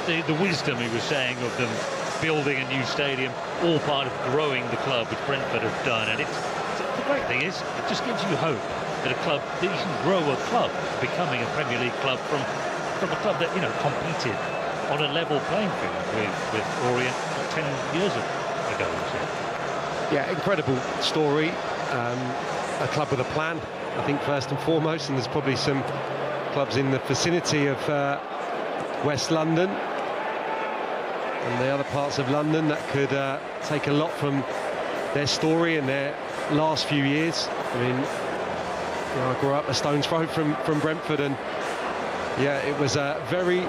the wisdom he was saying of them building a new stadium, all part of growing the club, which Brentford have done. And the great thing is, it just gives you hope that that you can grow a club, becoming a Premier League club from a club that, you know, competed on a level playing field with Orient 10 years ago. Yeah, incredible story. A club with a plan, I think, first and foremost, and there's probably some clubs in the vicinity of West London and the other parts of London that could take a lot from their story and their last few years. I mean, you know, I grew up a stone's throw from Brentford, and yeah, it was a very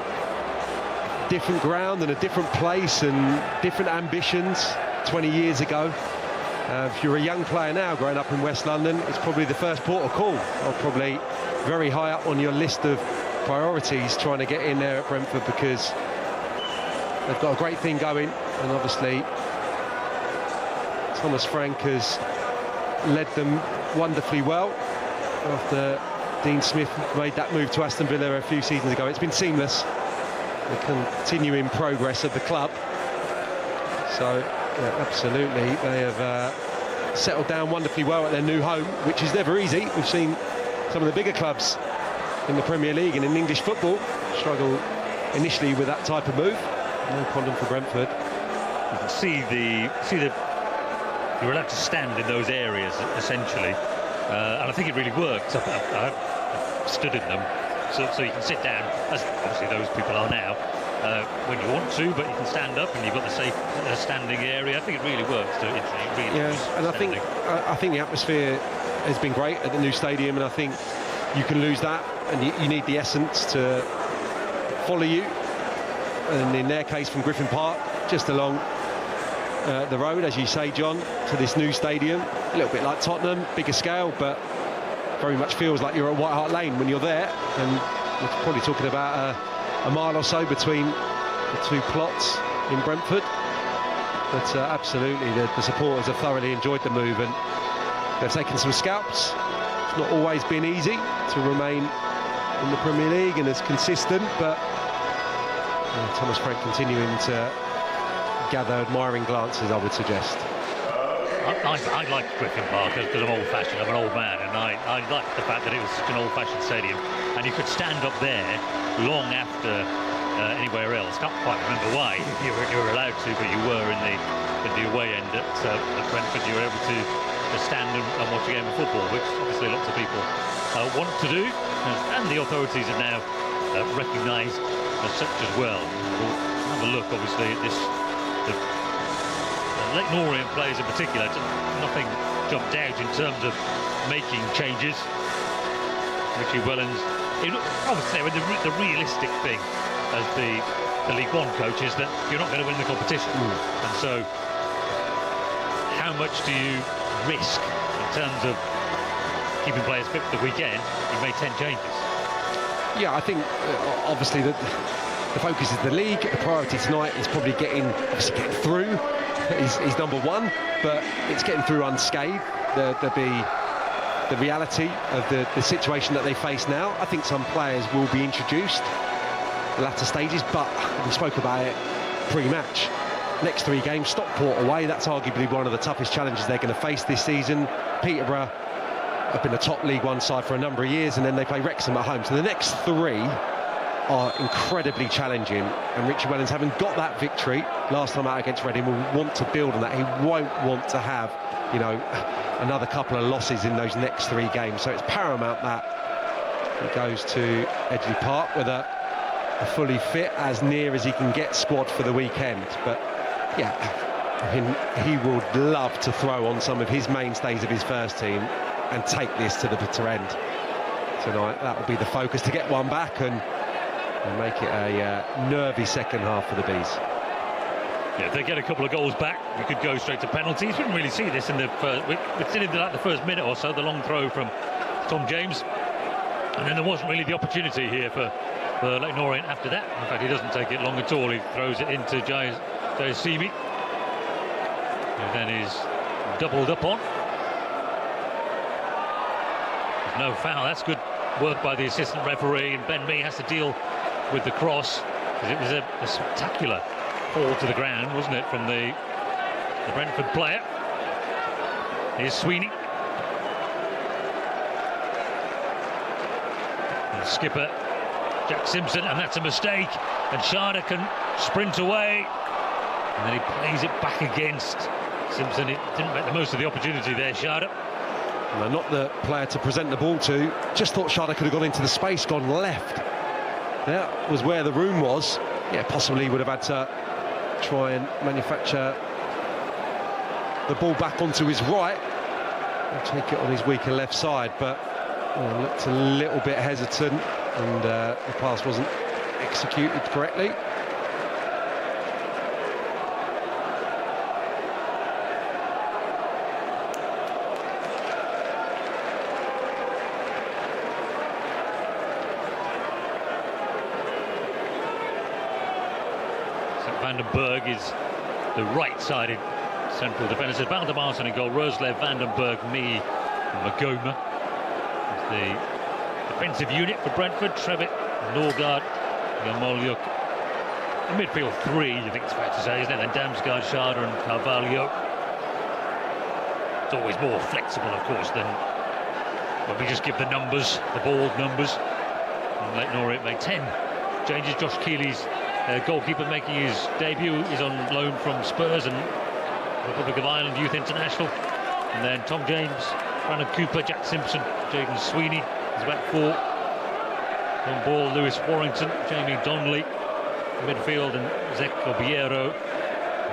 different ground and a different place and different ambitions 20 years ago. If you're a young player now growing up in West London, it's probably the first port of call, or probably very high up on your list of priorities trying to get in there at Brentford, because they've got a great thing going, and obviously Thomas Frank has led them wonderfully well after Dean Smith made that move to Aston Villa a few seasons ago. It's been seamless, the continuing progress of the club. So yeah, absolutely, they have settled down wonderfully well at their new home, which is never easy. We've seen some of the bigger clubs in the Premier League and in English football struggle initially with that type of move. No problem for Brentford. You can see you're allowed to stand in those areas essentially, and I think it really works. I've stood in them, so you can sit down, as obviously those people are now, when you want to, but you can stand up and you've got the safe standing area. I think it really works. And I think the atmosphere has been great at the new stadium, and I think you can lose that, and you need the essence to follow you. And in their case, from Griffin Park, just along the road, as you say, John, to this new stadium, a little bit like Tottenham, bigger scale, but very much feels like you're at White Hart Lane when you're there. And we're probably talking about a mile or so between the two plots in Brentford. But absolutely, the supporters have thoroughly enjoyed the move, and they've taken some scalps. It's not always been easy to remain in the Premier League and as consistent, but Thomas Frank continuing to gather admiring glances, I would suggest. I like Griffin Park because I'm old-fashioned. I'm an old man, and I like the fact that it was such an old-fashioned stadium, and you could stand up there long after anywhere else. Can't quite remember why you were allowed to, but you were in the away end at Brentford. You were able to stand and watch a game of football, which obviously lots of people want to do, and the authorities have now recognised as such as well. We'll have a look, obviously, at this. The Leyton Orient players in particular, nothing jumped out in terms of making changes. Richie Wellens, obviously, the realistic thing as the League One coach is that you're not going to win the competition. And so, how much do you risk in terms of keeping players fit for the weekend? You made 10 changes. Yeah, I think obviously the focus is the league. The priority tonight is probably getting through. Is number one, but it's getting through unscathed. The reality of the situation that they face now. I think some players will be introduced the latter stages, but we spoke about it pre-match. Next 3 games, Stockport away, that's arguably one of the toughest challenges they're going to face this season. Peterborough have been a top League One side for a number of years, and then they play Wrexham at home. So the next 3 are incredibly challenging, and Richie Wellens, having got that victory last time out against Reading, will want to build on that. He won't want to have, you know, another couple of losses in those next 3 games. So it's paramount that he goes to Edgeley Park with a fully fit, as near as he can get squad for the weekend. But yeah, I mean, he would love to throw on some of his mainstays of his first team and take this to the bitter end tonight. That will be the focus, to get one back and make it a nervy second half for the Bees. Yeah, if they get a couple of goals back, we could go straight to penalties. We didn't really see this in the first. It's in like the first minute or so, the long throw from Tom James, and then there wasn't really the opportunity here for Leyton Orient after that. In fact, he doesn't take it long at all. He throws it into Jayasimi, who then is doubled up on. There's no foul. That's good work by the assistant referee, and Ben Mee has to deal with the cross. because it was a spectacular fall to the ground, wasn't it, from the Brentford player. Here's Sweeney. And skipper Jack Simpson, and that's a mistake. And Sharda can sprint away. And then he plays it back against Simpson. It didn't make the most of the opportunity there, Sharda. No, not the player to present the ball to. Just thought Sharda could have gone into the space, gone left. That was where the room was. Yeah, possibly would have had to try and manufacture the ball back onto his right and take it on his weaker left side, but looked a little bit hesitant, and the pass wasn't executed correctly. Vandenberg is the right-sided central defender. Valdemarson in goal, Roslev, Vandenberg, Mee and Magoma. It's the defensive unit for Brentford. Trevitt, Norgard, Yarmolyuk. The midfield three, I think it's fair to say, isn't it? Then Damsgaard, Sharda and Carvalho. It's always more flexible, of course, than when we just give the numbers, the bald numbers. And Leyton Orient made 10 changes. Josh Keeley's goalkeeper making his debut is on loan from Spurs and Republic of Ireland Youth International. And then Tom James, Brandon Cooper, Jack Simpson, Jaden Sweeney is back four. On ball, Lewis Warrington, Jamie Donnelly, midfield, and Zek Obiero.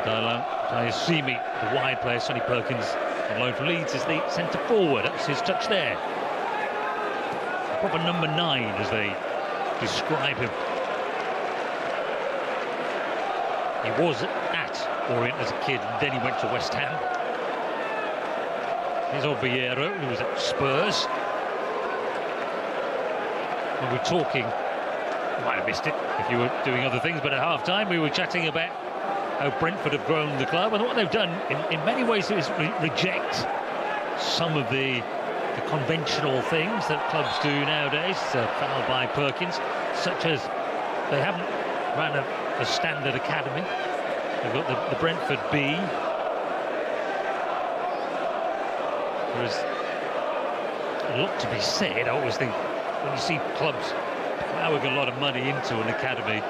Tayassimi, the wide player, Sonny Perkins, on loan from Leeds, is the centre forward. That's his touch there. A proper number 9, as they describe him. He was at Orient as a kid, and then he went to West Ham. Here's Obiero, who was at Spurs. When we're talking, you might have missed it if you were doing other things, but at half-time we were chatting about how Brentford have grown the club, and what they've done in many ways is reject some of the conventional things that clubs do nowadays. Foul by Perkins, such as they haven't ran a standard academy. They've got the Brentford B. There is a lot to be said. I always think when you see clubs plowing a lot of money into an academy,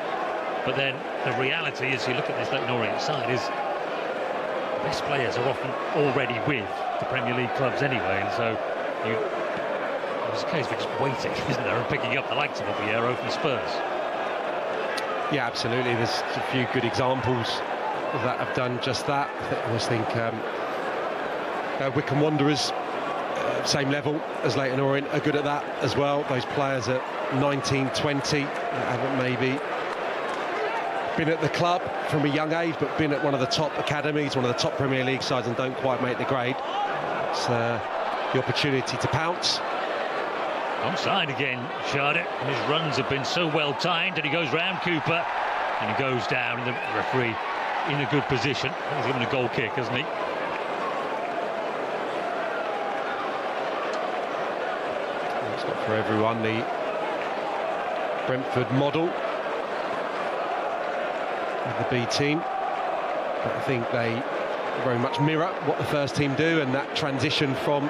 but then the reality is, you look at this Leyton Orient side, is the best players are often already with the Premier League clubs anyway, and so it's a case of just waiting, isn't there, and picking up the likes of Obiero from Spurs. Yeah, absolutely. There's a few good examples that have done just that. I always think Wycombe Wanderers, same level as Leyton Orient, are good at that as well. Those players at 19, 20 haven't maybe been at the club from a young age, but been at one of the top academies, one of the top Premier League sides, and don't quite make the grade. It's the opportunity to pounce. Onside again, Sharda, and his runs have been so well timed, and he goes round Cooper and he goes down, and the referee in a good position. He's given a goal kick, hasn't he? It's not for everyone, the Brentford model of the B team, but I think they very much mirror what the first team do, and that transition from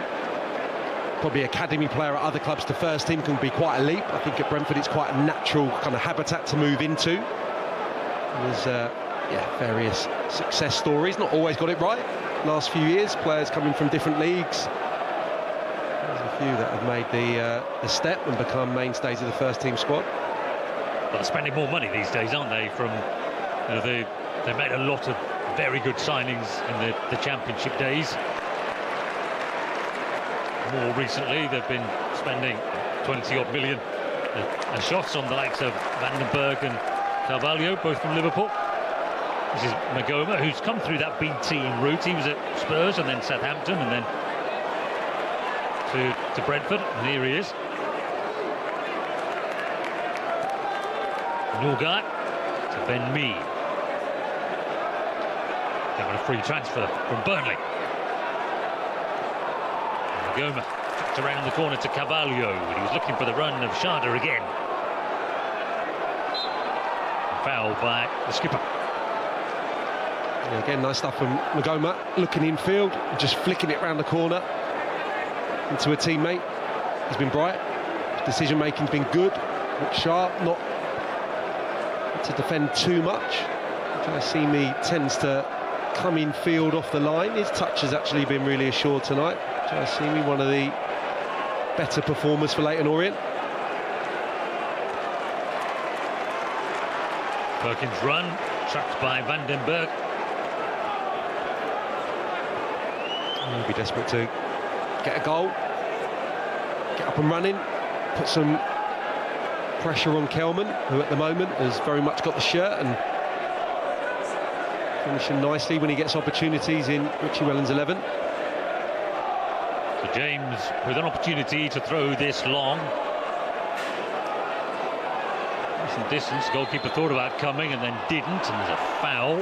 probably academy player at other clubs to first team can be quite a leap. I think at Brentford it's quite a natural kind of habitat to move into. There's various success stories, not always got it right last few years, players coming from different leagues. There's a few that have made the step and become mainstays of the first team squad. Well, they're spending more money these days, aren't they? From they made a lot of very good signings in the championship days. More recently, they've been spending 20-odd million shots on the likes of Vandenberg and Carvalho, both from Liverpool. This is Magoma, who's come through that B team route. He was at Spurs and then Southampton and then to Brentford, and here he is. Norgard to Ben Mee. They got a free transfer from Burnley. Magoma tucked around the corner to Carvalho, and he was looking for the run of Sharda again. foul by the skipper. Yeah, again, nice stuff from Magoma, looking infield, just flicking it round the corner into a teammate. He's been bright, his decision-making's been good, looks sharp, not to defend too much. Jaisimi tends to come in field off the line. His touch has actually been really assured tonight. Jaisimi, one of the better performers for Leyton Orient. Perkins' run, trapped by Vandenberg. He'll be desperate to get a goal, get up and running, put some pressure on Kelman, who at the moment has very much got the shirt and finishing nicely when he gets opportunities in Richie Wellens' 11. So James with an opportunity to throw this long. Decent distance, goalkeeper thought about coming and then didn't, and there's a foul.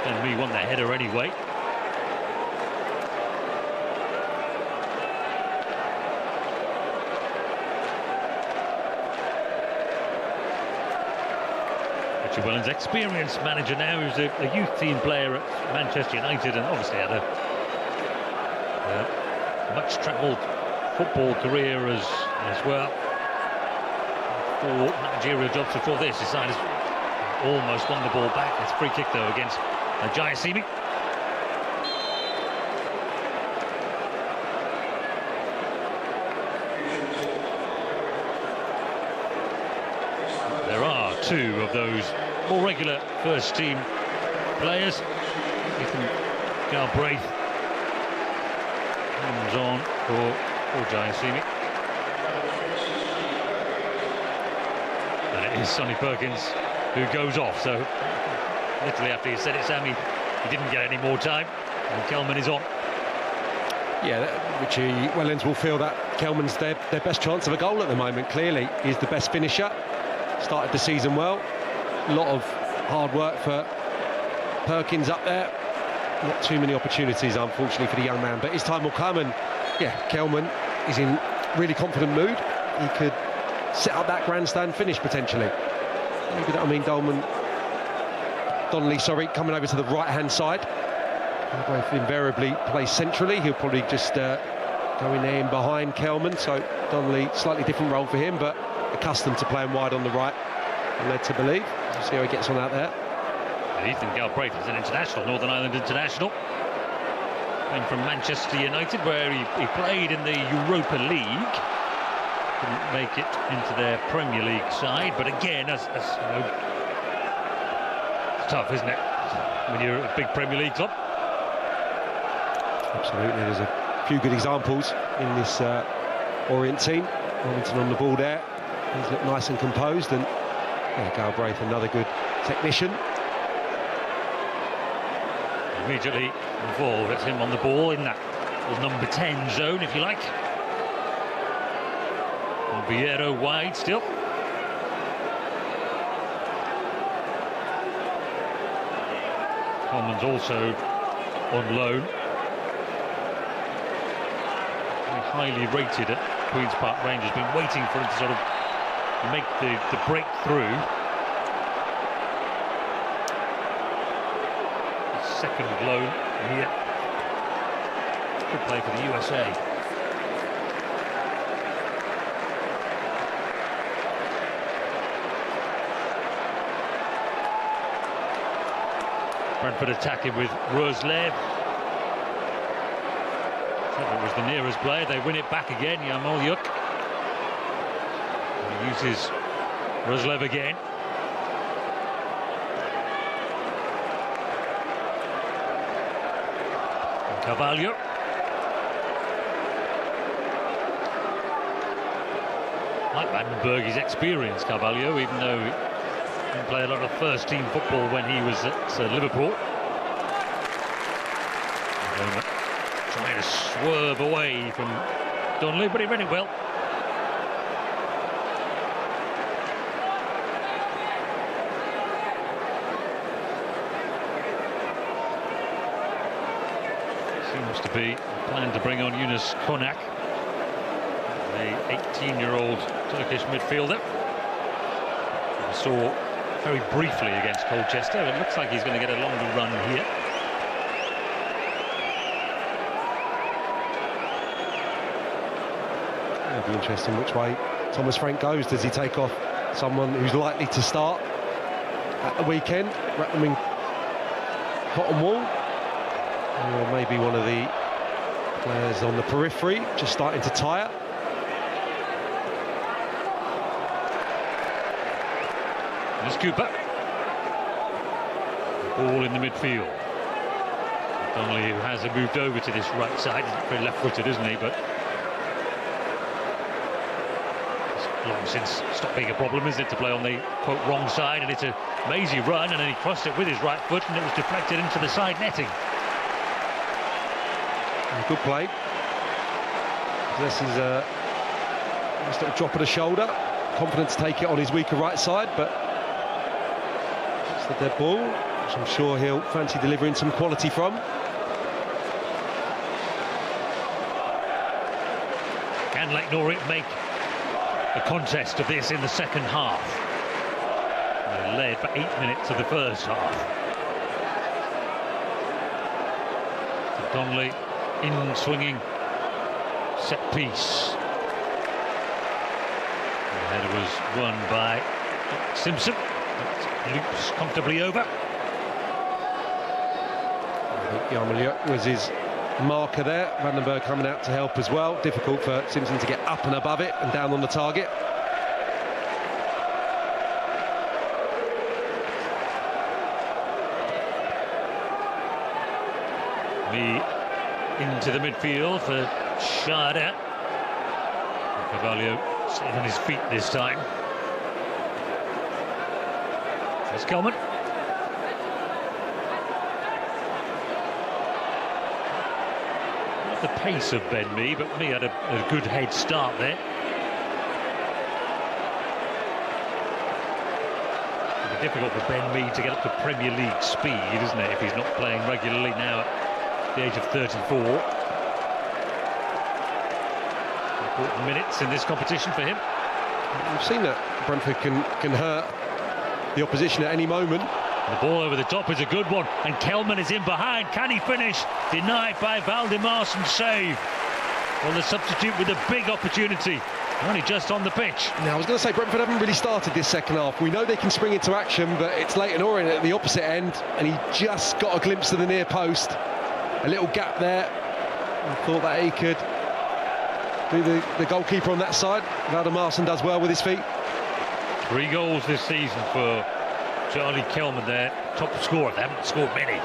Then we won the header anyway. Richie Wellens, experienced manager now, who's a youth team player at Manchester United, and obviously had a much-travelled football career as well. 4 managerial jobs before this. His side has almost won the ball back. It's a free kick though against Jaisimi. There are 2 of those more regular first team players. Ethan Galbraith comes on for Jaisimi. And it is Sonny Perkins who goes off. So literally after you said it, Sammy, he didn't get any more time, and Kelman is on. Yeah, Richie Wellens will feel that Kelman's their best chance of a goal at the moment. Clearly, he's the best finisher. Started the season well. A lot of hard work for Perkins up there. Not too many opportunities, unfortunately, for the young man, but his time will come. And yeah, Kelman is in really confident mood. He could set up that grandstand finish potentially. Maybe that, I mean, Donnelly, coming over to the right-hand side. Both invariably play centrally. He'll probably just go in there in behind Kelman. So Donnelly, slightly different role for him, but accustomed to playing wide on the right, I'm led to believe. We'll see how he gets on out there. Ethan Galbraith is an international, Northern Ireland international. Came from Manchester United, where he played in the Europa League. Couldn't make it into their Premier League side, but again, as you know, it's tough, isn't it, when you're a big Premier League club? Absolutely, there's a few good examples in this Orient team. Robinson on the ball there. He's looked nice and composed, and yeah, Galbraith, another good technician. Immediately involved, it's him on the ball in that number 10 zone, if you like. And Vieiro wide still. Coleman's also on loan. Highly rated at Queen's Park Rangers, been waiting for him to sort of make the breakthrough. His second loan here. Could play for the USA. Brentford attacking with Roslev. It was the nearest player. They win it back again. Yamolyuk. He uses Roslev again. And Carvalho. Like Vandenberg, he's experienced, Carvalho, even though he didn't play a lot of first-team football when he was at Liverpool. Trying to swerve away from Donnelly, but he read it well. Seems to be a plan to bring on Yunus Konak, the 18-year-old Turkish midfielder. We saw very briefly against Colchester. It looks like he's going to get a longer run here. It'll be interesting which way Thomas Frank goes. Does he take off someone who's likely to start at the weekend, wrap them in cotton wool, or maybe one of the players on the periphery just starting to tire? There's Cooper. Ball in the midfield. Donnelly, who has moved over to this right side, he's very left-footed, isn't he? But it's long since stopped being a problem, isn't it, to play on the quote wrong side? And it's a mazy run, and then he crossed it with his right foot, and it was deflected into the side netting. Good play. This is a nice little drop of the shoulder. Confident to take it on his weaker right side, but it's the dead ball, which I'm sure he'll fancy delivering some quality from. Can Leyton Orient make a contest of this in the second half? They led for 8 minutes of the first half. Donnelly in swinging set piece. The header was won by Simpson. It loops comfortably over. I think Yarmoliuk was his marker there. Vandenberg coming out to help as well. Difficult for Simpson to get up and above it and down on the target. Into the midfield for Schade. Carvalho stayed on his feet this time. There's Kelman. Not the pace of Ben Mee, but Mee had a good head start there. It'll be difficult for Ben Mee to get up to Premier League speed, isn't it, if he's not playing regularly now at the age of 34. Important minutes in this competition for him. We've seen that Brentford can hurt the opposition at any moment. The ball over the top is a good one, and Kelman is in behind. Can he finish? Denied by Valdemarsen's save. Well, the substitute with a big opportunity, only just on the pitch. Now, I was going to say Brentford haven't really started this second half. We know they can spring into action, but it's Leyton Orient at the opposite end, and he just got a glimpse of the near post. A little gap there. I thought that he could be the goalkeeper on that side. Valdemarsen does well with his feet. 3 goals this season for Charlie Kelman there, top scorer. They haven't scored many.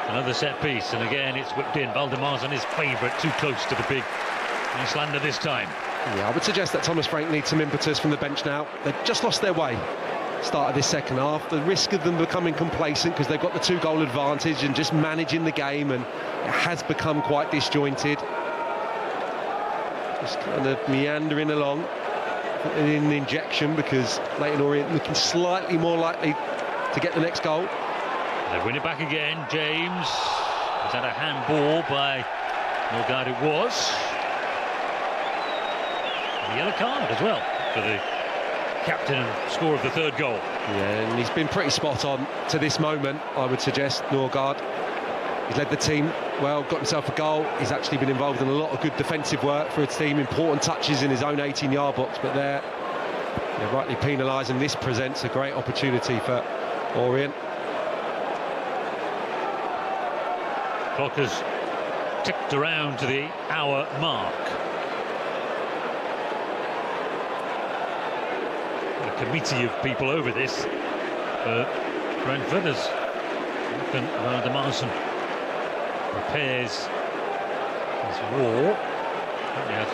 Another set piece, and again it's whipped in. Valdemarsen is favourite, too close to the big Icelander this time. Yeah, I would suggest that Thomas Frank needs some impetus from the bench now. They've just lost their way. Started this second half. The risk of them becoming complacent because they've got the 2-goal advantage and just managing the game, and it has become quite disjointed. Just kind of meandering along. In an injection because Leyton Orient looking slightly more likely to get the next goal. They win it back again. James has had a handball by Norgard. It was a yellow card as well for the captain and scorer of the 3rd goal. Yeah, and he's been pretty spot on to this moment, I would suggest, Norgard. He's led the team well, got himself a goal. He's actually been involved in a lot of good defensive work for his team, important touches in his own 18-yard box, but they're rightly penalised, and this presents a great opportunity for Orient. Clock has ticked around to the hour mark. A committee of people over this. Brentford has Valdemarsen prepares his war. He has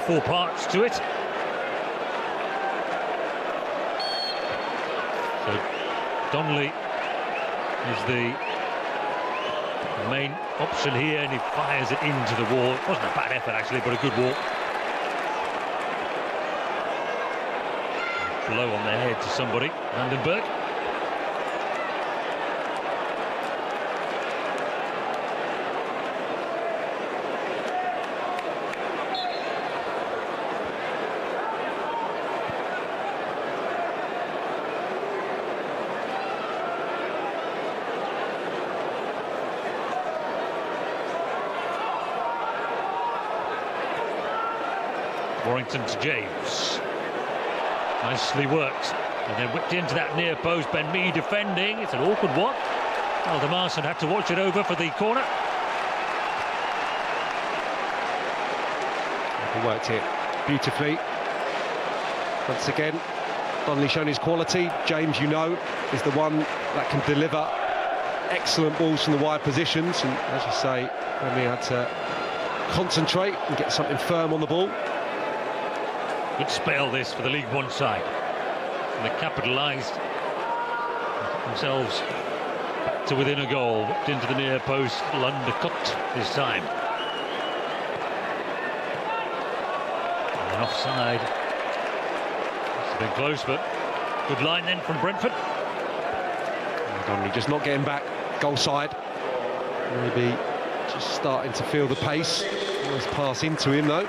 4 parts to it. So Donnelly is the main option here, and he fires it into the wall. It wasn't a bad effort actually, but a good walk. Blow on the head to somebody. Vandenberg. Warrington to James. Nicely worked. And then whipped into that near post. Ben Mee defending. It's an awkward one. Aldermarsson had to watch it over for the corner. He worked it beautifully. Once again, Donnelly shown his quality. James, you know, is the one that can deliver excellent balls from the wide positions. And as you say, Ben Mee had to concentrate and get something firm on the ball. Good spell this for the League One side. And they capitalised themselves back to within a goal. Whipped into the near post, undercut this time. And offside. It's been close, but good line then from Brentford. Donnelly just not getting back goal side. Maybe just starting to feel the pace. Nice pass into him though,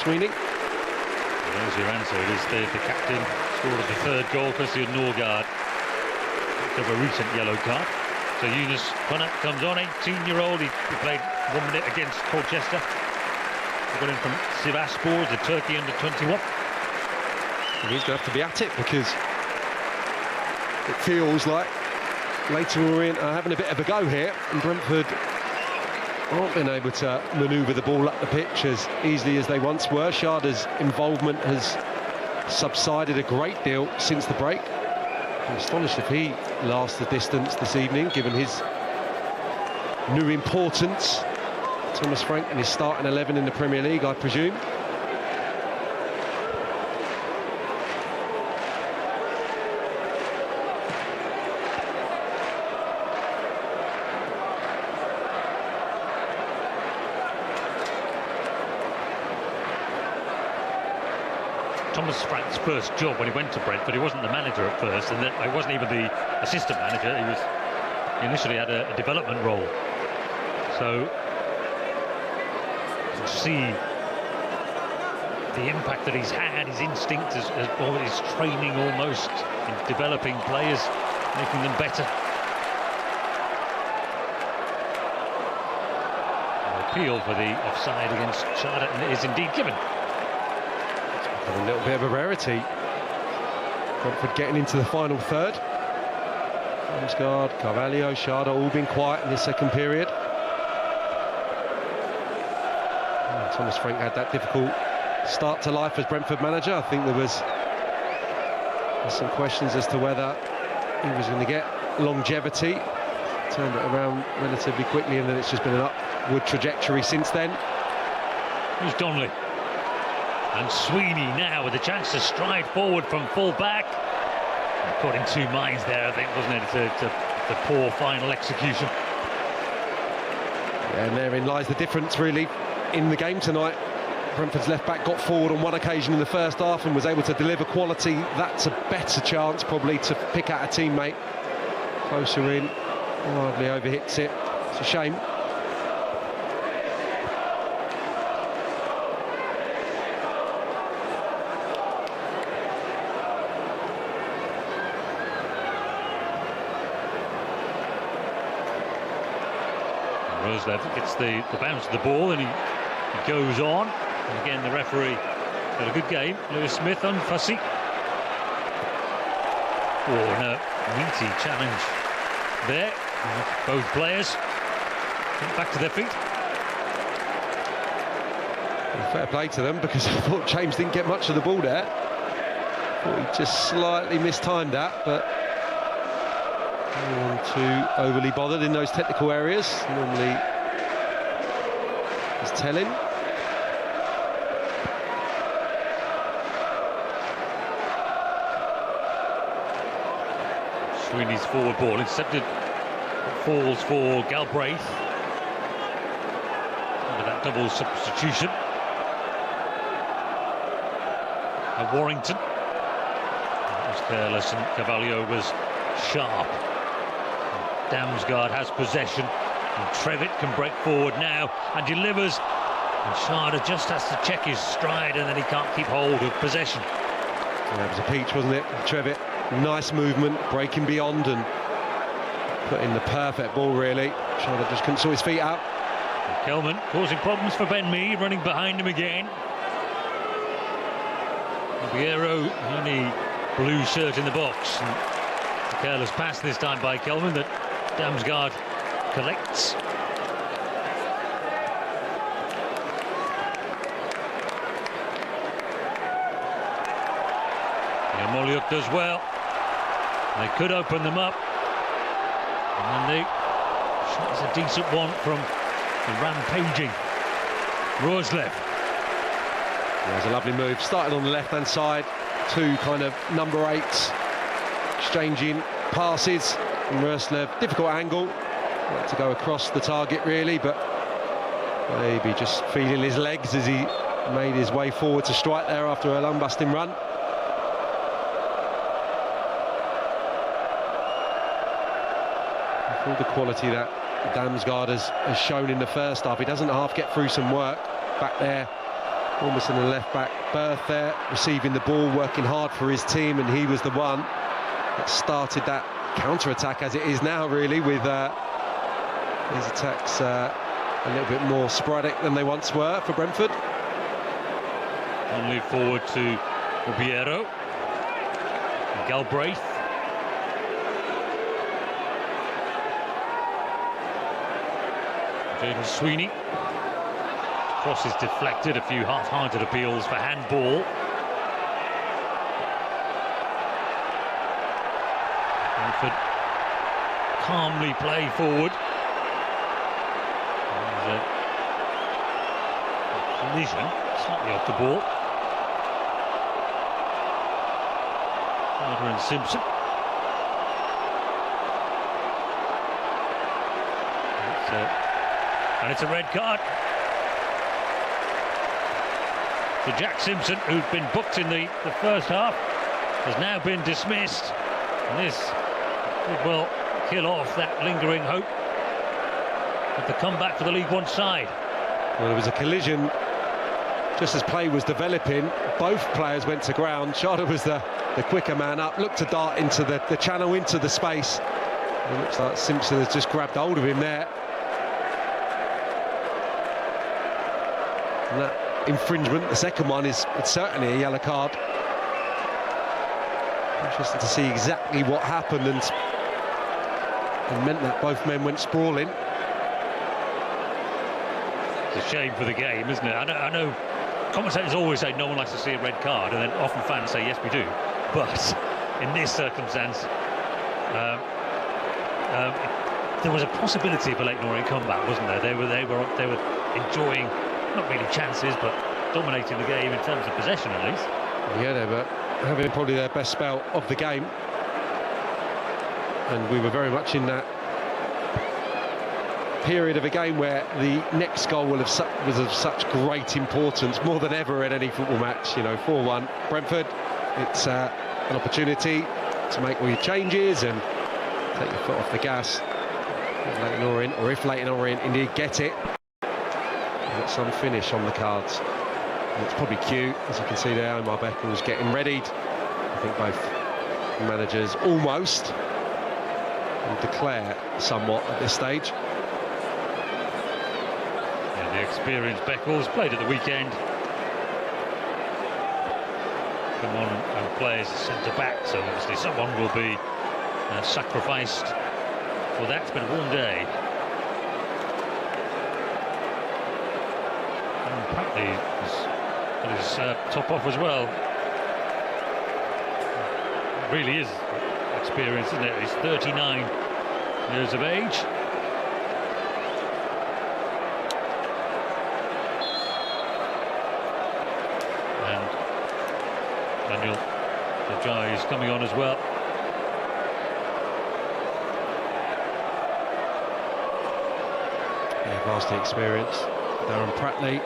Sweeney. There's your answer. It is the captain scored the third goal courtesy of Norgard of a recent yellow card. So Yunus Konak comes on, 18-year-old. He played 1 minute against Colchester. He got in from Sivasspor, the Turkey under-21. And he's going to have to be at it because it feels like Leyton Orient are having a bit of a go here, and Brentford aren't being able to manoeuvre the ball up the pitch as easily as they once were. Sharda's involvement has subsided a great deal since the break. I'm astonished if he lasts the distance this evening, given his new importance. Thomas Frank in his starting 11 in the Premier League, I presume. Thomas Frank's first job when he went to Brentford, he wasn't the manager at first, and he wasn't even the assistant manager. He initially had a development role. So you see the impact that he's had, his instinct, his training almost in developing players, making them better. An appeal for the offside against Sharda, and it is indeed given. A little bit of a rarity. Brentford getting into the final third. Ramsgaard, Carvalho, Sharda all been quiet in the second period. Thomas Frank had that difficult start to life as Brentford manager. I think there's some questions as to whether he was going to get longevity. Turned it around relatively quickly, and then it's just been an upward trajectory since then. Here's Donnelly. And Sweeney now with a chance to stride forward from full back. Caught in two minds there, I think, wasn't it? The poor final execution. Yeah, and therein lies the difference, really, in the game tonight. Brentford's left back got forward on one occasion in the first half and was able to deliver quality. That's a better chance, probably, to pick out a teammate. Closer in, hardly overhits it. It's a shame. Roslev gets the bounce of the ball, and he goes on. And again, the referee had a good game. Lewis Smith unfussy. Oh, and a meaty challenge there. Both players went back to their feet. Well, fair play to them, because I thought James didn't get much of the ball there. Thought he just slightly mistimed that, but not too overly bothered in those technical areas. Normally he's telling. Sweeney's forward ball intercepted. Falls for Galbraith. Under that double substitution. And Warrington. That was careless, and Carvalho was sharp. Damsgaard has possession, and Trevitt can break forward now and delivers, and Sharda just has to check his stride, and then he can't keep hold of possession. Yeah, it was a peach, wasn't it? Trevitt, nice movement, breaking beyond and putting the perfect ball, really. Sharda just couldn't sort his feet out. Kelman causing problems for Ben Mee, running behind him again. Piero, the only blue shirt in the box. And a careless pass this time by Kelvin that Damsgaard collects. Moliuk does well. They could open them up. And then the shot is a decent one from the rampaging Roslev. Yeah, it was a lovely move. Started on the left-hand side. Two kind of number 8s exchanging passes from Roslev. Difficult angle. Had to go across the target really, but maybe just feeling his legs as he made his way forward to strike there after a lung-busting run. All the quality that Damsgaard has shown in the first half. He doesn't half get through some work back there, almost in the left-back berth there, receiving the ball, working hard for his team, and he was the one that started that counter-attack as it is now, really, with his attacks a little bit more sporadic than they once were for Brentford. Only forward to Piero. Galbraith. Jaden Sweeney. Cross is deflected, a few half-hearted appeals for handball. Brentford calmly play forward. There's a collision, slightly off the ball. Carter and Simpson. And it's a red card. So Jack Simpson, who'd been booked in the first half, has now been dismissed. And this could well kill off that lingering hope of the comeback for the League One side. Well, there was a collision just as play was developing. Both players went to ground. Charter was the quicker man up, looked to dart into the channel, into the space. It looks like Simpson has just grabbed hold of him there. And that infringement, the second one, it's certainly a yellow card. Interesting to see exactly what happened, and it meant that both men went sprawling. It's a shame for the game, isn't it? I know commentators always say no one likes to see a red card, and then often fans say yes we do. But in this circumstance, there was a possibility of a Leyton Orient comeback, wasn't there? They were enjoying, not really chances, but dominating the game in terms of possession at least. Yeah, they were having probably their best spell of the game, and we were very much in that period of a game where the next goal was of such great importance, more than ever in any football match. You know, 4-1 Brentford. It's an opportunity to make all your changes and take your foot off the gas. Leyton Orient, or if Leyton Orient indeed get it, got some finish on the cards. And it's probably cute, as you can see there. Omar Beckham's getting readied. I think both managers almost declare somewhat at this stage. Yeah, the experienced Beckles played at the weekend. Come on and play as a centre-back, so obviously someone will be sacrificed for that. It's been a warm day. And Pratley got his top off as well. It really is experience, isn't it? He's 39 years of age. And Daniel Ajay is coming on as well. Yeah, vastly experienced. Darren Pratley,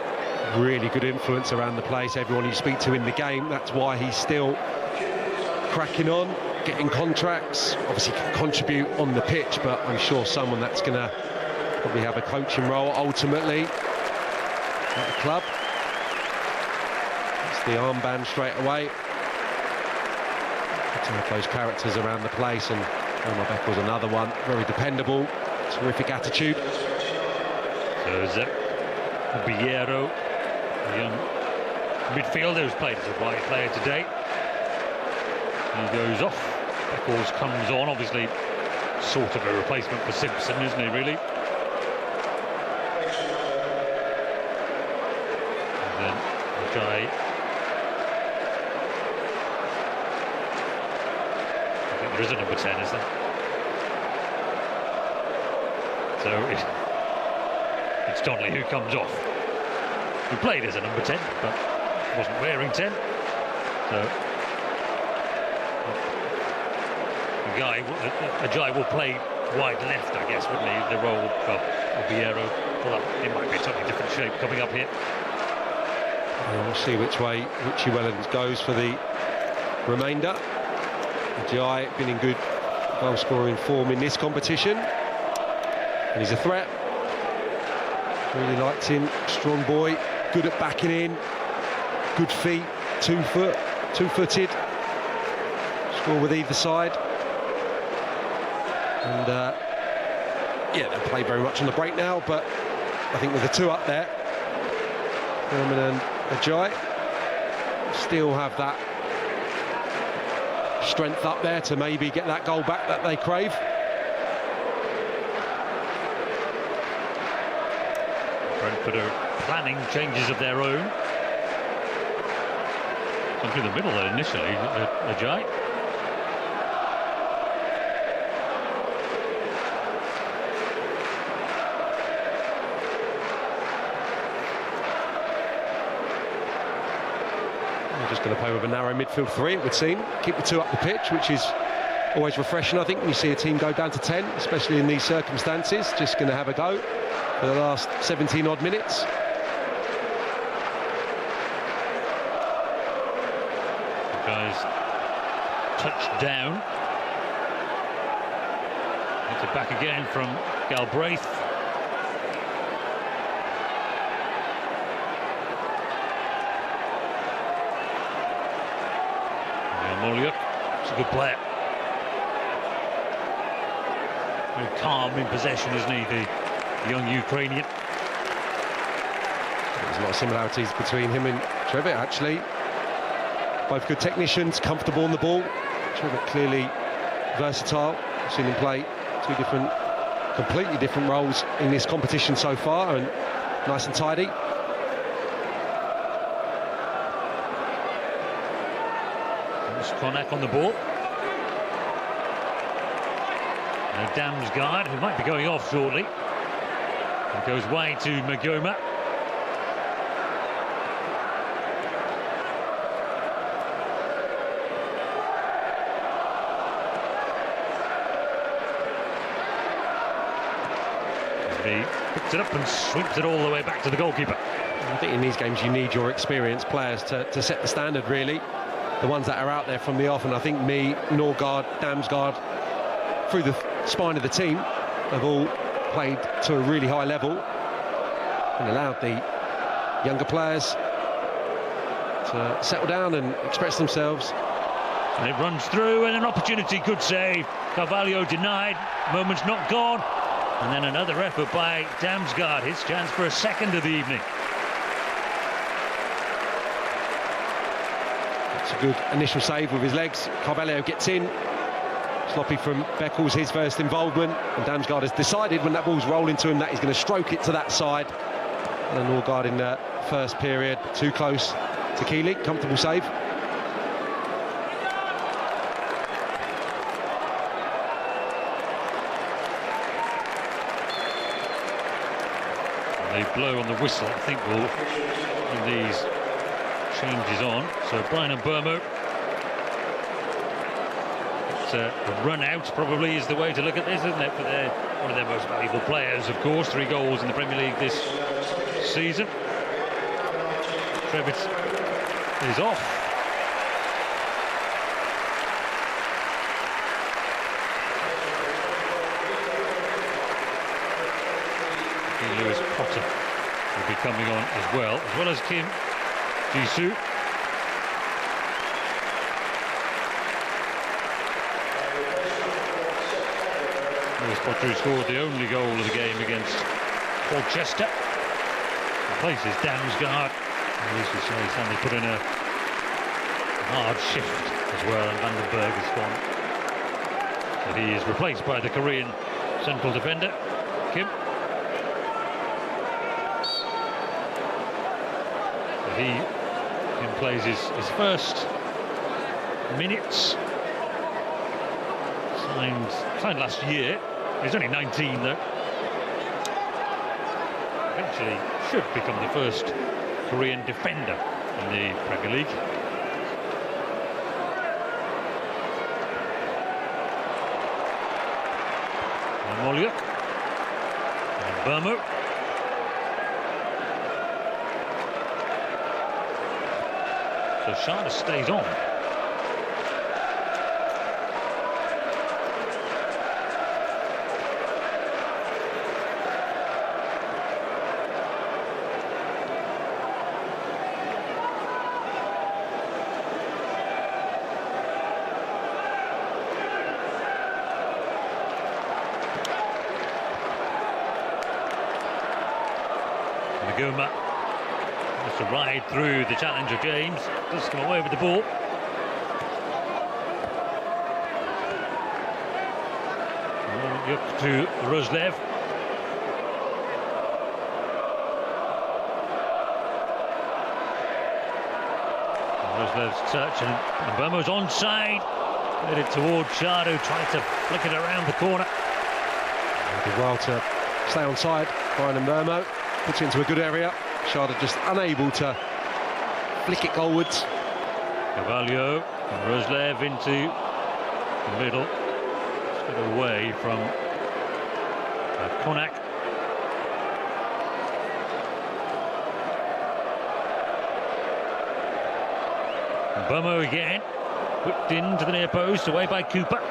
really good influence around the place. Everyone you speak to in the game, that's why he's still cracking on, getting contracts. Obviously can contribute on the pitch, but I'm sure someone that's going to probably have a coaching role ultimately at the club. It's the armband straight away. To have those characters around the place, and Omar Beck was another one. Very dependable, terrific attitude. So Piero, the young midfielder who's played as a right player today. He goes off. Beckles comes on, obviously sort of a replacement for Simpson, isn't he, really? And then the guy, I think there is a number 10, is there? So it's Donnelly who comes off, who played as a number 10 but wasn't wearing 10. So Ajayi will play wide left, I guess, wouldn't he? The role of Vieiro. Well, it might be a totally different shape coming up here. And we'll see which way Richie Wellens goes for the remainder. Ajayi been in good goal scoring form in this competition, and he's a threat. Really liked him, strong boy, good at backing in, good feet, 2-footed, score with either side. And yeah, they'll play very much on the break now, but I think with the two up there, Herman and Ajayi still have that strength up there to maybe get that goal back that they crave. Brentford are planning changes of their own. Come through the middle there initially, Ajayi. Just going to play with a narrow midfield three, it would seem. Keep the two up the pitch, which is always refreshing, I think, when you see a team go down to 10, especially in these circumstances. Just going to have a go for the last 17 odd minutes. The guys touched down. It's it back again from Galbraith. He's a good player. Very calm in possession, isn't he, the young Ukrainian? There's a lot of similarities between him and Trevitt, actually. Both good technicians, comfortable on the ball. Trevitt clearly versatile. I've seen him play two completely different roles in this competition so far, and nice and tidy. Konak on the ball. And Damsgaard, who might be going off shortly. It goes wide to Magoma. He picks it up and sweeps it all the way back to the goalkeeper. I think in these games you need your experienced players to set the standard, really. The ones that are out there from the off, and I think Norgard, Damsgaard, through the spine of the team, have all played to a really high level and allowed the younger players to settle down and express themselves. And it runs through, and an opportunity, good save. Carvalho denied, moment's not gone. And then another effort by Damsgaard, his chance for a second of the evening. A good initial save with his legs. Carvalho gets in. Sloppy from Beckles, his first involvement. And Damsgaard has decided when that ball's rolling to him that he's going to stroke it to that side. And Norgard in the first period, too close to Keeley. Comfortable save. They blow on the whistle, I think will bring these changes on. So Brian and Burmo. A run out probably is the way to look at this, isn't it? For one of their most valuable players, of course. 3 goals in the Premier League this season. Trevitt is off. Lewis Potter will be coming on as well as Kim Jisoo. Lewis Potter, who scored the only goal of the game against Colchester, replaces Damsgaard As you say, Sandy put in a hard shift as well, and Vandenberg is gone. So he is replaced by the Korean central defender, Kim. So Kim plays his first minutes. Signed last year. He's only 19 though. Eventually should become the first Korean defender in the Premier League. Molyuk and Burmo. So Sharda stays on. Naguma has to ride through the challenger James, does come away with the ball. Up to Roslev. Roslev's touch and Burmo's onside. Put it towards Shardo, tried to flick it around the corner. Did well to stay onside. Brian Burmo puts it into a good area. Sharda just unable to flick it goalwards. Carvalho and Roslev into the middle. Just get away from Konak. Burmo again, whipped into the near post, away by Cooper.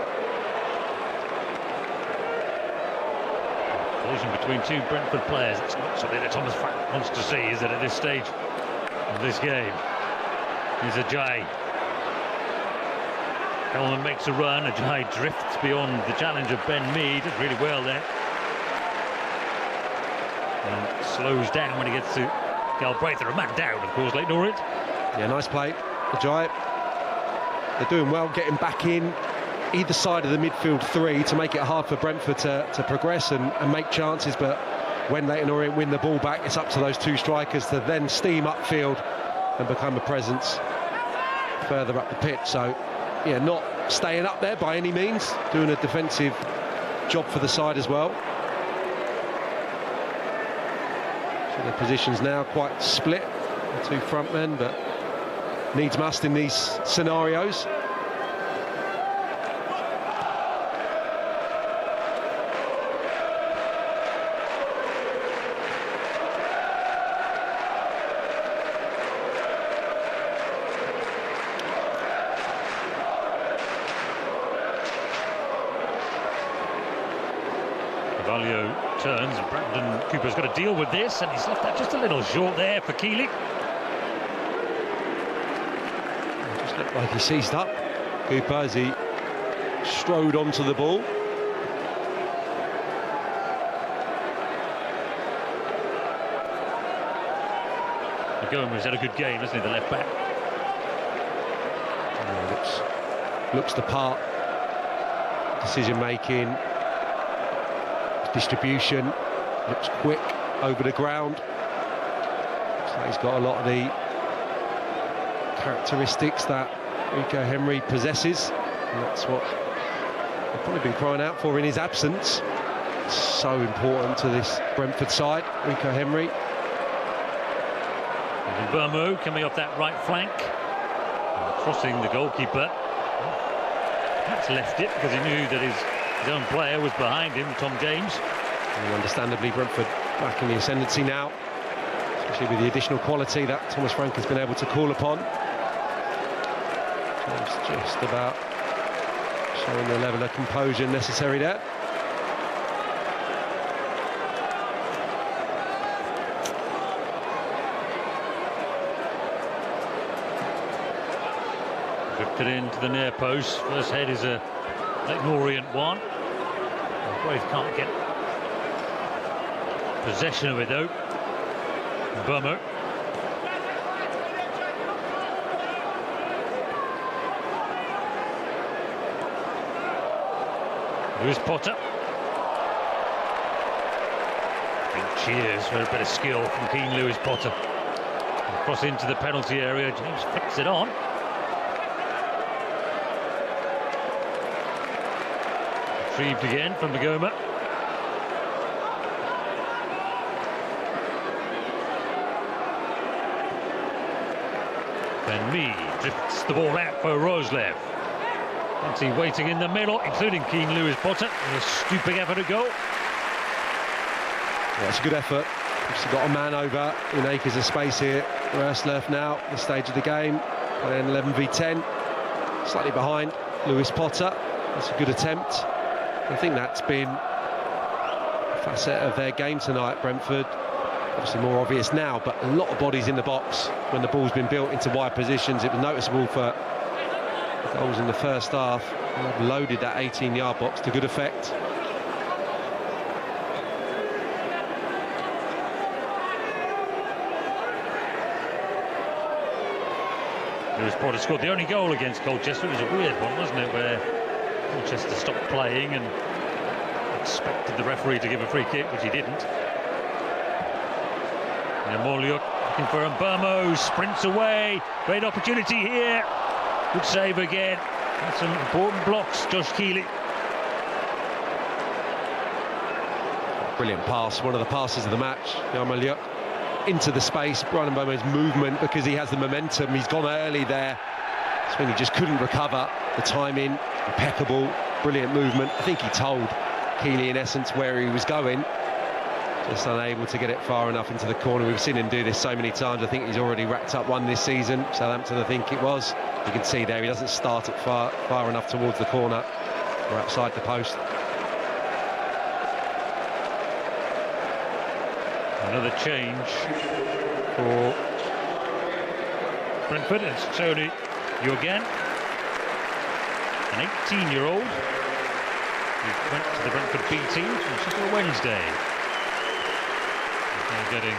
Collision between two Brentford players. It's not something that Thomas Frank wants to see, is it, at this stage of this game? Here's Ajayi. Coleman makes a run. Ajayi drifts beyond the challenge of Ben Mee. Does really well there. And slows down when he gets to Galbraith. A man down, of course, Leyton Orient. Yeah, nice play. Ajayi. They're doing well getting back in either side of the midfield three to make it hard for Brentford to progress and make chances, but when Leyton Orient win the ball back, it's up to those two strikers to then steam upfield and become a presence further up the pitch. So yeah, not staying up there by any means, doing a defensive job for the side as well. So the positions now quite split, the two front men, but needs must in these scenarios. Carvalho turns, and Brandon Cooper's got to deal with this, and he's left that just a little short there for Keeley. Just looked like he seized up Cooper as he strode onto the ball. Gomes had a good game, hasn't he, the left back? Looks the part. Decision making, distribution, looks quick over the ground. Looks like he's got a lot of the characteristics that Rico Henry possesses, and that's what they've probably been crying out for in his absence. It's so important to this Brentford side, Rico Henry. And Burmo coming off that right flank, crossing the goalkeeper. Perhaps left it because he knew that his own player was behind him, Tom James. And understandably, Brentford back in the ascendancy now, especially with the additional quality that Thomas Frank has been able to call upon. James just about showing the level of composure necessary there. Drifted into the near post. First head is a Leyton Orient one. Both can't get possession of it though. Burmo. Lewis Potter. Big cheers for a bit of skill from keen Lewis Potter. Cross into the penalty area. James flicks it on. Retrieved again from Magoma. Ben Mee drifts the ball out for Roslev. Plenty waiting in the middle, including keen Lewis Potter. A stooping effort to go. Yeah, it's a good effort. He's got a man over in acres of space here. Roslev now, the stage of the game, playing 11 v 10. Slightly behind Lewis Potter. That's a good attempt. I think that's been a facet of their game tonight, Brentford. Obviously more obvious now, but a lot of bodies in the box when the ball's been built into wide positions. It was noticeable for goals in the first half. They've loaded that 18-yard box to good effect. Lewis Potter scored the only goal against Colchester. It was a weird one, wasn't it, where Colchester stopped playing and expected the referee to give a free kick, which he didn't. And Moliot looking for Mbermo, sprints away. Great opportunity here. Good save again. That's some important blocks, Josh Keeley. Brilliant pass, one of the passes of the match. Moliot into the space. Brian Mbermo's movement, because he has the momentum. He's gone early there. Sweeney just couldn't recover. The timing, impeccable, brilliant movement. I think he told Keeley in essence where he was going. Just unable to get it far enough into the corner. We've seen him do this so many times. I think he's already racked up one this season. Southampton, I think it was. You can see there he doesn't start it far enough towards the corner or outside the post. Another change for Brentford. It's Tony Yogan, an 18-year-old who went to the Brentford B team from Sheffield Wednesday. He's now getting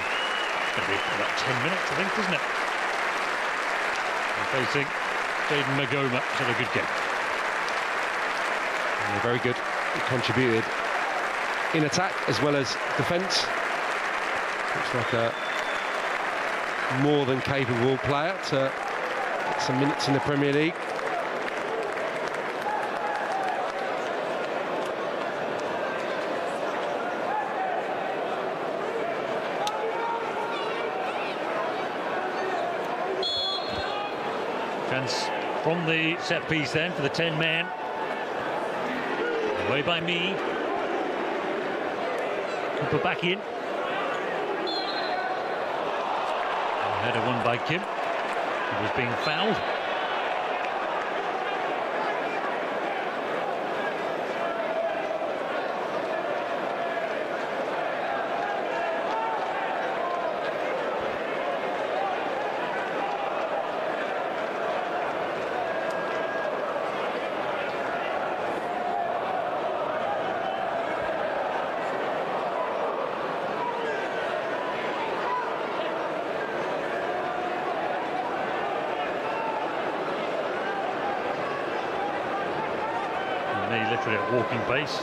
about 10 minutes, I think, isn't it? And facing Jaden Magoma. He's had a good game. Yeah, very good. He contributed in attack as well as defence. Looks like a more than capable player to get some minutes in the Premier League. Chance from the set piece then for the 10 men. Away by Mee. Cooper back in. Header won by Kim. He was being fouled. Literally at walking pace.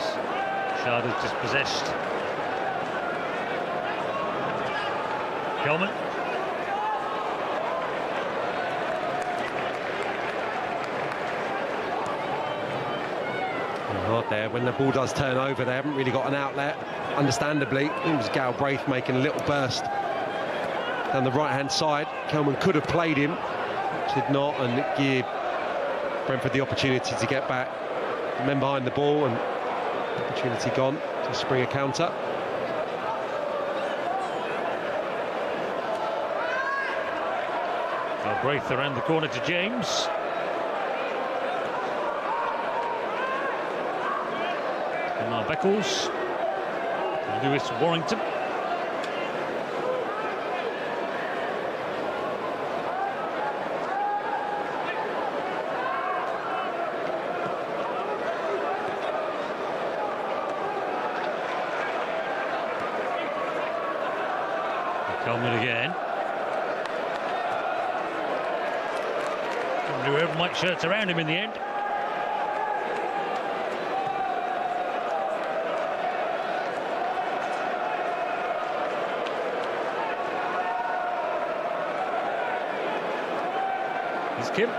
Sharda's dispossessed. Kelman. Right there, when the ball does turn over, they haven't really got an outlet. Understandably, it was Gal Braith making a little burst down the right-hand side. Kelman could have played him, did not, and it gave Brentford the opportunity to get back. Men behind the ball, and opportunity gone to spring a counter. Braith around the corner to James. Lamar Beckles. Lewis Warrington. Coleman again. Whoever might shirt around him in the end. is Kim.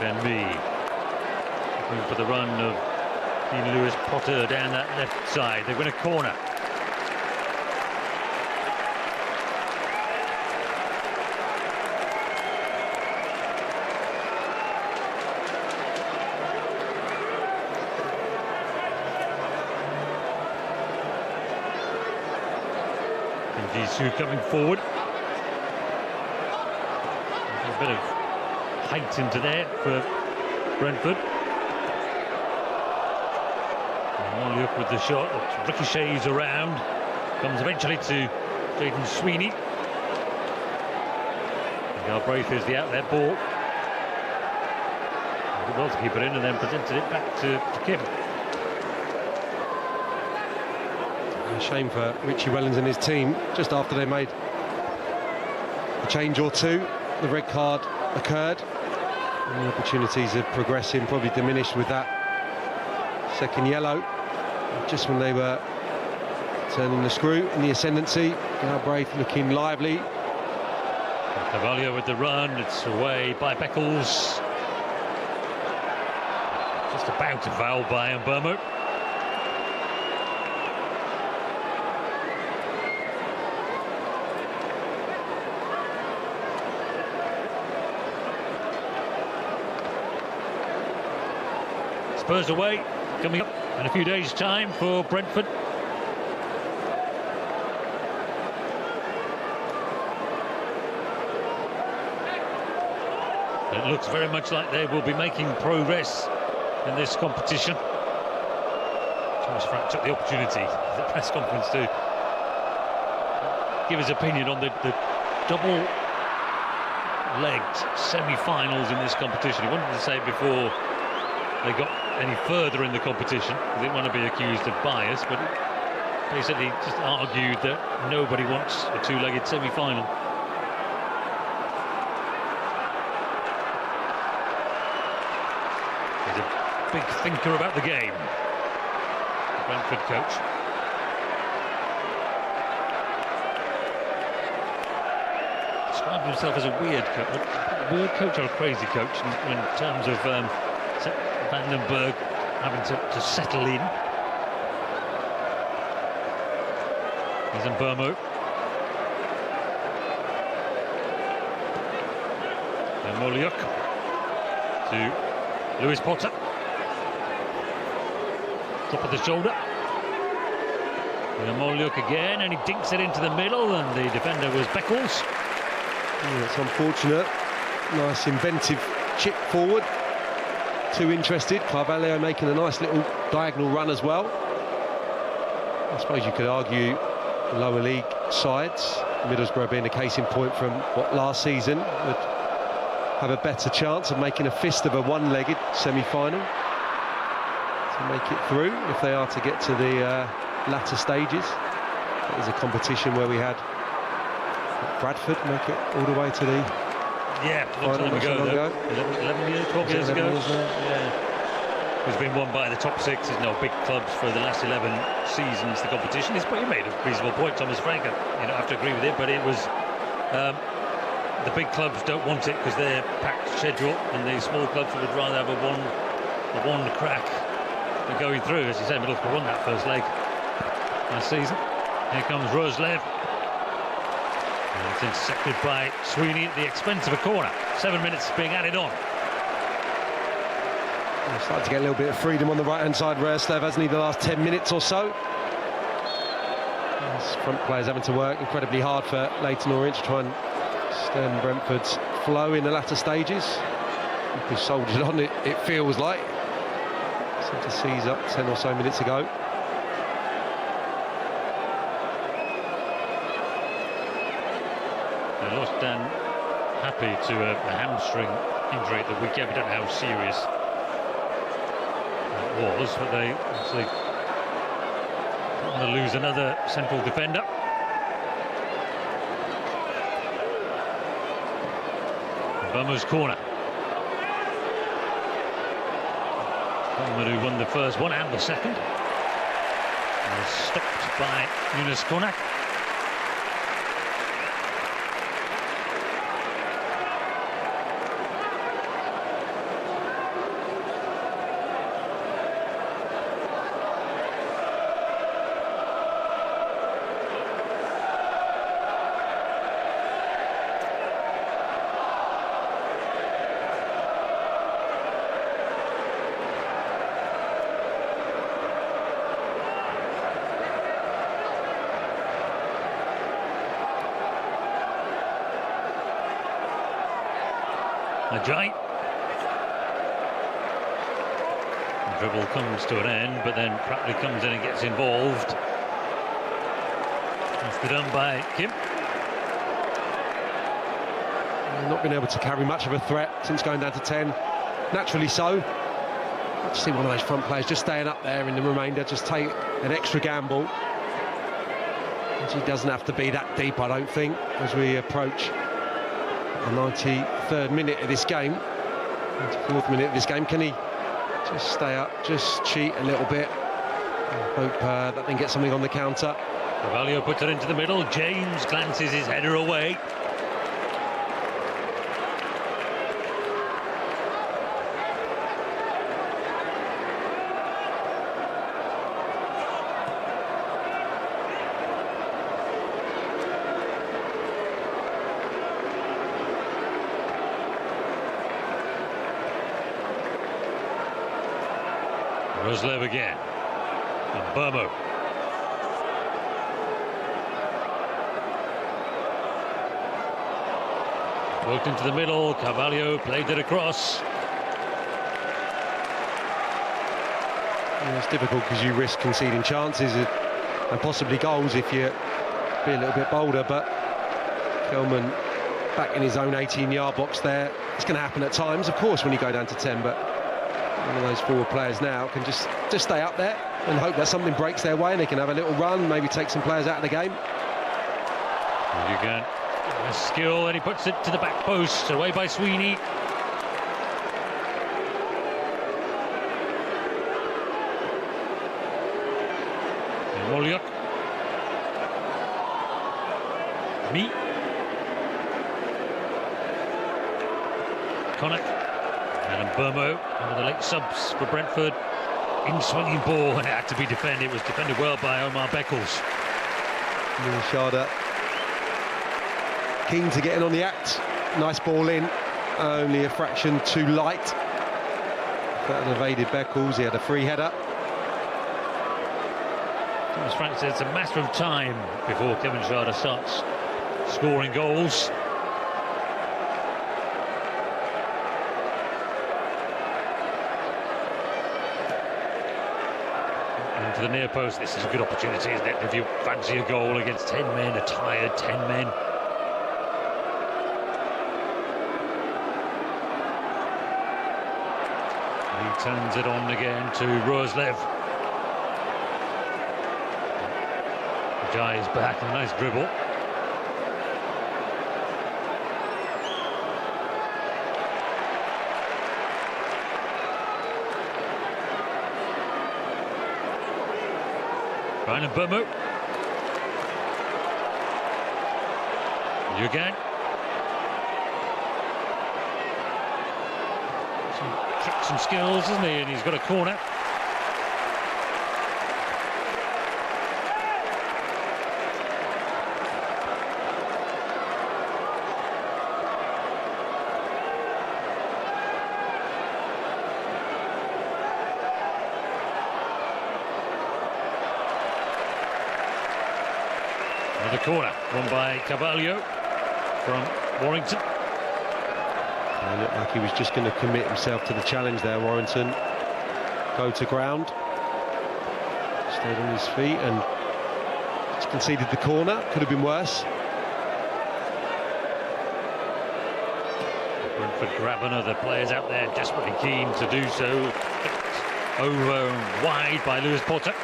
Then looking for the run of Lewis Potter down that left side. They win a corner. Jisoo coming forward. A bit of height into there for Brentford. Look with the shot that ricochets around, comes eventually to Jaden Sweeney. Galbraith is the outlet ball. Did well to keep it in and then presented it back to Kim. A shame for Richie Wellens and his team. Just after they made a change or two, the red card occurred. And the opportunities of progressing probably diminished with that second yellow. Just when they were turning the screw in the ascendancy, Galbraith looking lively. Carvalho with the run, it's away by Beckles. Just about to foul by Mbeumo. Spurs away, coming up in a few days' time for Brentford. It looks very much like they will be making progress in this competition. Thomas Frank took the opportunity at the press conference to give his opinion on the double-legged semi-finals in this competition. He wanted to say it before they got any further in the competition. They didn't want to be accused of bias, but basically just argued that nobody wants a two-legged semi-final. He's a big thinker about the game, the Brentford coach. Described himself as a weird coach or a crazy coach in terms of Vandenberg having to settle in. Here's Mbeumo. And Moliuk to Lewis Potter. Top of the shoulder. And Moliuk again, and he dinks it into the middle, and the defender was Beckles. Yeah, it's unfortunate. Nice inventive chip forward. Too interested. Carvalho making a nice little diagonal run as well. I suppose you could argue lower league sides, Middlesbrough being a case in point from what last season, would have a better chance of making a fist of a one-legged semi-final to make it through if they are to get to the latter stages. It is a competition where we had Bradford make it all the way to the long time ago, 11 years, 12 years ago. Yeah. It's been won by the top six. There's no big clubs for the last 11 seasons. The competition is, but he made a reasonable point, Thomas Frank. You don't have to agree with it, but it was the big clubs don't want it because they're packed schedule, and the small clubs would rather have a one crack than going through. As you say, Middlesbrough won that first leg last season. Here comes Roslev. It's intercepted by Sweeney at the expense of a corner. 7 minutes being added on. He's started to get a little bit of freedom on the right-hand side, Roslev, hasn't he, the last 10 minutes or so? His front players having to work incredibly hard for Leyton Orient to try and stem Brentford's flow in the latter stages. He soldiered on, it feels like. Seemed to seize up 10 or so minutes ago. They lost Dan Happy to a hamstring injury at the weekend. We don't know how serious it was, but they obviously don't want to lose another central defender. Mbeumo's corner. Who won the first one and the second. Stopped by Yunus Konak. Ajay. The dribble comes to an end, but then Pratley comes in and gets involved. It's been done by Kim. Not been able to carry much of a threat since going down to 10. Naturally so. I just see one of those front players just staying up there in the remainder, just take an extra gamble. And he doesn't have to be that deep, I don't think, as we approach the 93rd minute of this game, 94th minute of this game. Can he just stay up, just cheat a little bit, and hope that they can get something on the counter? Carvalho puts it into the middle. James glances his header away. Roslev again, and Burmo. Worked into the middle, Carvalho played it across. Yeah, it's difficult because you risk conceding chances and possibly goals if you be a little bit bolder, but Kelman back in his own 18-yard box there. It's going to happen at times, of course, when you go down to 10, but one of those forward players now can just stay up there and hope that something breaks their way and they can have a little run, maybe take some players out of the game. You can a skill, and he puts it to the back post, away by Sweeney. Moliuk. Me. Konak. And Burmo, one of the late subs for Brentford. In swinging ball, and it had to be defended. It was defended well by Omar Beckles. Shada keen to get in on the act. Nice ball in, only a fraction too light. That had evaded Beckles. He had a free header. Thomas Frank said it's a matter of time before Kevin Shada starts scoring goals. To the near post. This is a good opportunity, isn't it? If you fancy a goal against 10 men, a tired 10 men. He turns it on again to Roslev. Ajay is back, a nice dribble. Ryan and Burmo. Yugan. Some tricks and skills, isn't he? And he's got a corner. Another corner, won by Carvalho from Warrington. It looked like he was just going to commit himself to the challenge there, Warrington. Go to ground. Stayed on his feet and just conceded the corner. Could have been worse. Brentford grab another. Players out there desperately keen to do so. Over and wide by Lewis Potter.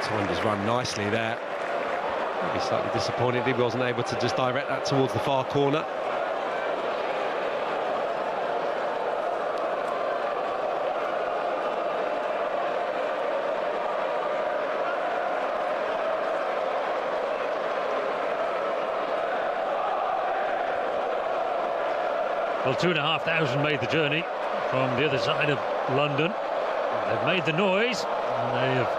Timed his run nicely there. Maybe slightly disappointed he wasn't able to just direct that towards the far corner. Well, 2,500 made the journey from the other side of London. They've made the noise and they have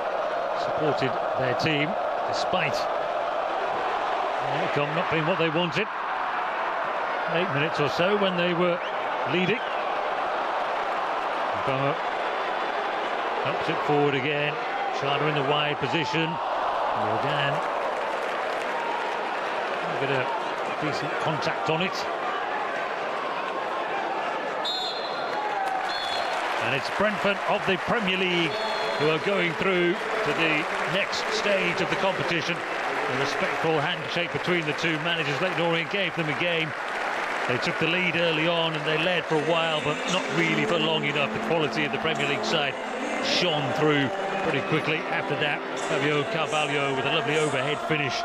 supported their team despite the outcome not being what they wanted. 8 minutes or so when they were leading. Bauer helps it forward again. China in the wide position. Morgan. A bit of decent contact on it. And it's Brentford of the Premier League who are going through to the next stage of the competition. A respectful handshake between the two managers. Leyton Orient gave them a game. They took the lead early on and they led for a while, but not really for long enough. The quality of the Premier League side shone through pretty quickly. After that, Fabio Carvalho with a lovely overhead finish.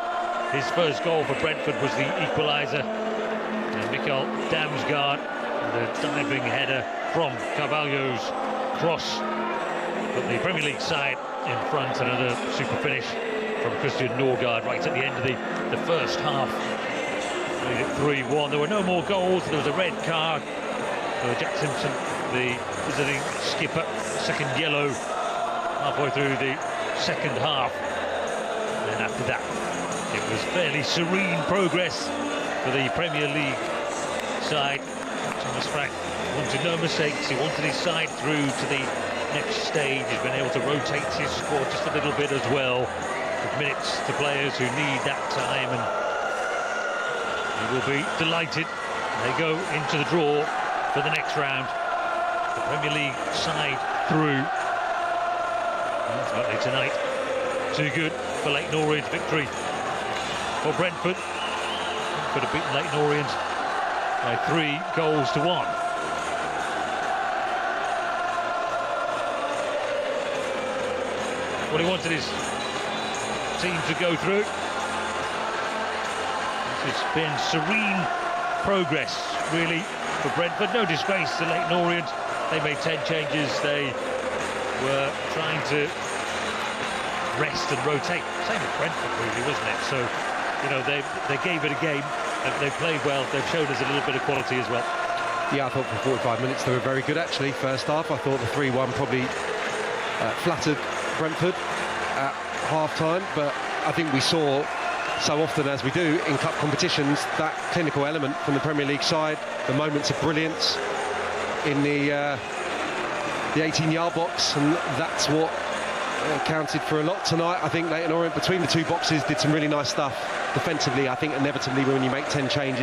His first goal for Brentford was the equaliser. And Mikael Damsgaard, the diving header from Carvalho's cross. But the Premier League side in front, another super finish from Christian Norgard right at the end of the first half. Made it 3-1. There were no more goals. There was a red card for Jack Simpson, the visiting skipper. Second yellow halfway through the second half. And then after that, it was fairly serene progress for the Premier League side. Thomas Frank wanted no mistakes. He wanted his side through to the next stage. He's been able to rotate his squad just a little bit as well, with minutes to players who need that time, and he will be delighted. They go into the draw for the next round. The Premier League side through. Unfortunately tonight, too good for Leyton Orient's victory for Brentford. Brentford have beaten Leyton Orient by 3-1. What he wanted his team to go through. It's been serene progress, really, for Brentford. No disgrace to Leyton Orient. They made 10 changes. They were trying to rest and rotate. Same as Brentford, really, wasn't it? So, you know, they gave it a game. They played well. They've showed us a little bit of quality as well. Yeah, I thought for 45 minutes they were very good, actually. First half, I thought the 3-1 probably flattered Brentford at half-time, but I think we saw so often, as we do in cup competitions, that clinical element from the Premier League side, the moments of brilliance in the 18-yard box, and that's what counted for a lot tonight. I think Leyton Orient, between the two boxes, did some really nice stuff defensively. I think inevitably when you make 10 changes,